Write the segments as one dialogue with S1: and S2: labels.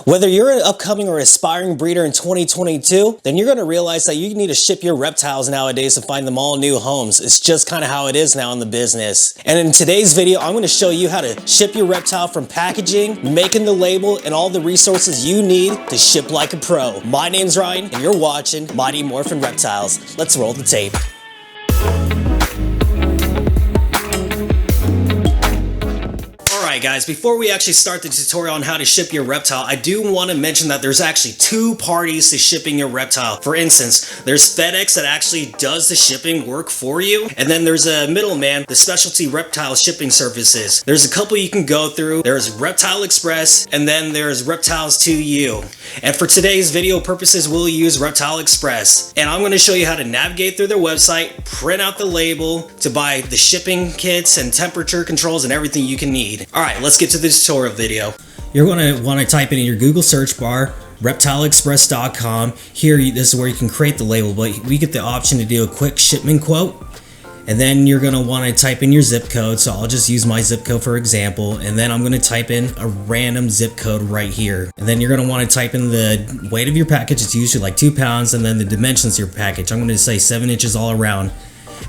S1: Whether you're an upcoming or aspiring breeder in 2022, then you're going to realize that you need to ship your reptiles nowadays to find them all new homes. It's just kind of how it is now in the business. And in today's video, I'm going to show you how to ship your reptile from packaging, making the label, and all the resources you need to ship like a pro. My name's Ryan, and you're watching Mighty Morphin Reptiles. Let's roll the tape. Alright guys, before we actually start the tutorial on how to ship your reptile, I do want to mention that there's actually two parties to shipping your reptile. For instance, there's FedEx that actually does the shipping work for you, and then there's a middleman, the specialty reptile shipping services. There's a couple you can go through. There's Reptile Express, and then there's Reptiles to You. And for today's video purposes, we'll use Reptile Express. And I'm going to show you how to navigate through their website, print out the label, to buy the shipping kits and temperature controls and everything you can need. Alright, let's get to the tutorial video. You're going to want to type in your Google search bar, reptileexpress.com. Here, this is where you can create the label, but we get the option to do a quick shipment quote. And then you're going to want to type in your zip code, so I'll just use my zip code for example, and then I'm going to type in a random zip code right here. And then you're going to want to type in the weight of your package. It's usually like 2 pounds, and then the dimensions of your package. I'm going to say 7 inches all around.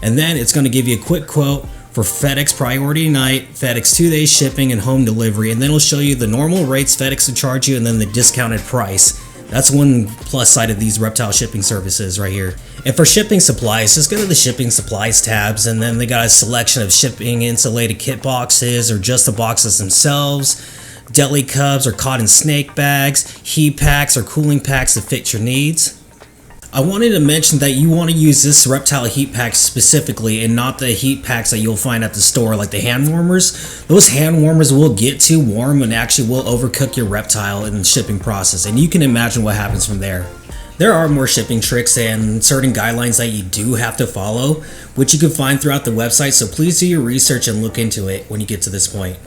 S1: And then it's going to give you a quick quote for FedEx Priority Night, FedEx 2-day shipping, and home delivery. And then it'll show you the normal rates FedEx would charge you and then the discounted price. That's one plus side of these reptile shipping services right here. And for shipping supplies, just go to the shipping supplies tabs, and then they got a selection of shipping insulated kit boxes or just the boxes themselves, deli cups or cotton snake bags, heat packs or cooling packs to fit your needs. I wanted to mention that you want to use this reptile heat pack specifically and not the heat packs that you'll find at the store like the hand warmers. Those hand warmers will get too warm and actually will overcook your reptile in the shipping process, and you can imagine what happens from there. There are more shipping tricks and certain guidelines that you do have to follow, which you can find throughout the website, so please do your research and look into it when you get to this point.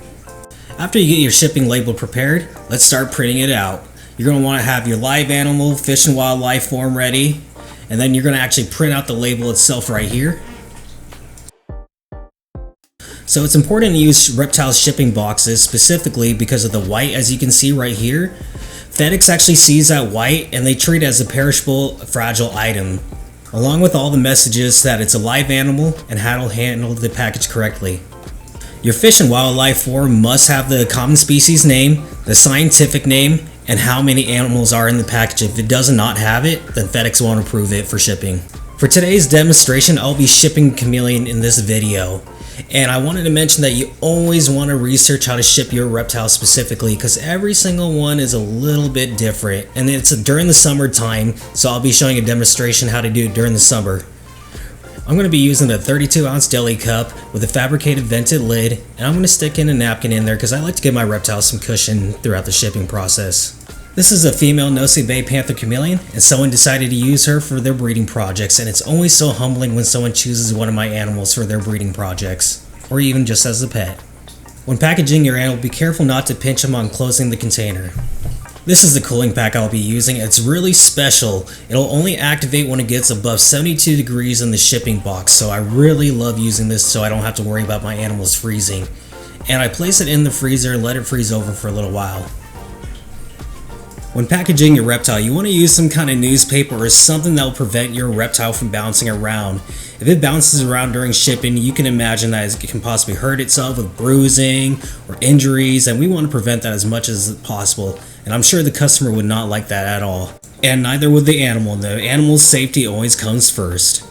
S1: After you get your shipping label prepared, let's start printing it out. You're going to want to have your live animal, fish and wildlife form ready, and then you're going to actually print out the label itself right here. So it's important to use reptile shipping boxes specifically because of the white, as you can see right here. FedEx actually sees that white and they treat it as a perishable, fragile item, along with all the messages that it's a live animal and how to handle the package correctly. Your fish and wildlife form must have the common species name, the scientific name, and how many animals are in the package. If it does not have it, then FedEx won't approve it for shipping. For today's demonstration, I'll be shipping Chameleon in this video. And I wanted to mention that you always want to research how to ship your reptile specifically, because every single one is a little bit different. And it's during the summertime, so I'll be showing a demonstration how to do it during the summer. I'm going to be using a 32-ounce deli cup with a fabricated vented lid, and I'm going to stick in a napkin in there because I like to give my reptiles some cushion throughout the shipping process. This is a female Nosy Bay Panther Chameleon, and someone decided to use her for their breeding projects, and it's always so humbling when someone chooses one of my animals for their breeding projects, or even just as a pet. When packaging your animal, be careful not to pinch them on closing the container. This is the cooling pack I'll be using. It's really special. It'll only activate when it gets above 72 degrees in the shipping box, so I really love using this so I don't have to worry about my animals freezing. And I place it in the freezer and let it freeze over for a little while. When packaging your reptile, you want to use some kind of newspaper or something that will prevent your reptile from bouncing around. If it bounces around during shipping, you can imagine that it can possibly hurt itself with bruising or injuries, and we want to prevent that as much as possible. And I'm sure the customer would not like that at all. And neither would the animal. The animal's safety always comes first.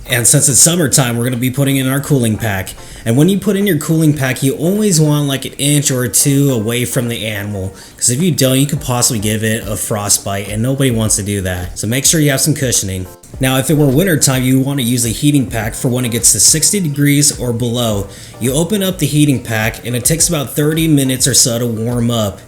S1: And since it's summertime, we're going to be putting in our cooling pack. And when you put in your cooling pack, you always want like an inch or two away from the animal, because if you don't, you could possibly give it a frostbite, and nobody wants to do that. So make sure you have some cushioning. Now, if it were winter time, you want to use a heating pack for when it gets to 60 degrees or below. You open up the heating pack, and it takes about 30 minutes or so to warm up.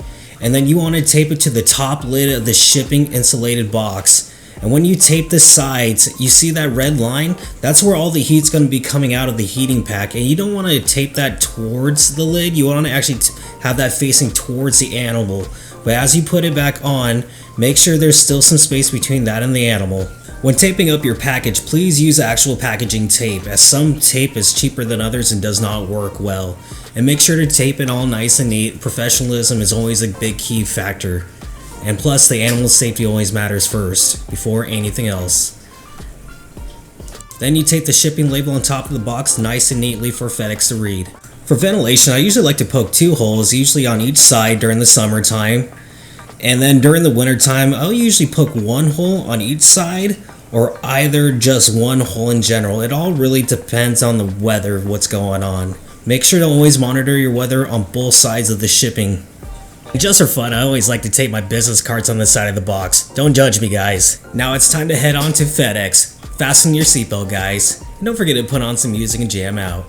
S1: And then you want to tape it to the top lid of the shipping insulated box. And when you tape the sides, you see that red line? That's where all the heat's going to be coming out of the heating pack. And you don't want to tape that towards the lid. You want to actually have that facing towards the animal. But as you put it back on, make sure there's still some space between that and the animal. When taping up your package, please use actual packaging tape, as some tape is cheaper than others and does not work well. And make sure to tape it all nice and neat. Professionalism is always a big key factor. And plus, the animal safety always matters first, before anything else. Then you take the shipping label on top of the box nice and neatly for FedEx to read. For ventilation, I usually like to poke 2 holes, usually on each side during the summertime. And then during the wintertime, I'll usually poke 1 hole on each side, or either just 1 hole in general. It all really depends on the weather, what's going on. Make sure to always monitor your weather on both sides of the shipping. And just for fun, I always like to tape my business cards on the side of the box. Don't judge me, guys. Now it's time to head on to FedEx. Fasten your seatbelt, guys. And don't forget to put on some music and jam out.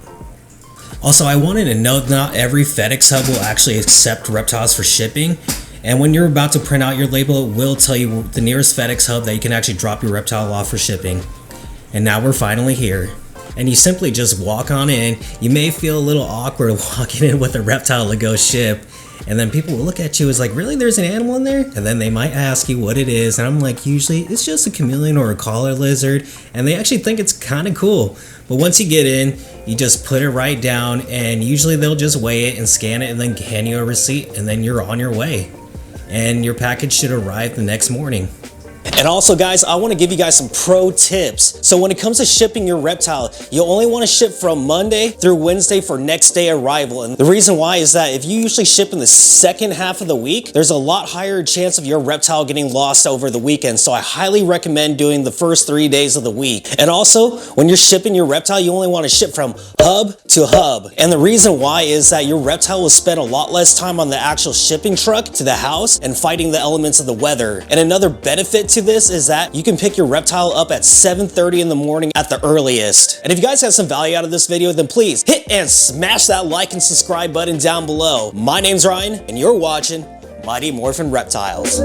S1: Also, I wanted to note not every FedEx hub will actually accept reptiles for shipping. And when you're about to print out your label, it will tell you the nearest FedEx hub that you can actually drop your reptile off for shipping. And now we're finally here. And you simply just walk on in. You may feel a little awkward walking in with a reptile to go ship. And then people will look at you as like, really, there's an animal in there? And then they might ask you what it is. And I'm like, usually it's just a chameleon or a collar lizard. And they actually think it's kind of cool. But once you get in, you just put it right down. And usually they'll just weigh it and scan it and then hand you a receipt. And then you're on your way. And your package should arrive the next morning. And also, guys, I want to give you guys some pro tips. So when it comes to shipping your reptile, you only want to ship from Monday through Wednesday for next day arrival. And the reason why is that if you usually ship in the second half of the week, there's a lot higher chance of your reptile getting lost over the weekend. So I highly recommend doing the first 3 days of the week. And also, when you're shipping your reptile, you only want to ship from hub to hub. And the reason why is that your reptile will spend a lot less time on the actual shipping truck to the house and fighting the elements of the weather. And another benefit to this is that you can pick your reptile up at 7:30 in the morning at the earliest. And if you guys have some value out of this video, then please hit and smash that like and subscribe button down below. My name's Ryan, and you're watching Mighty Morphin Reptiles.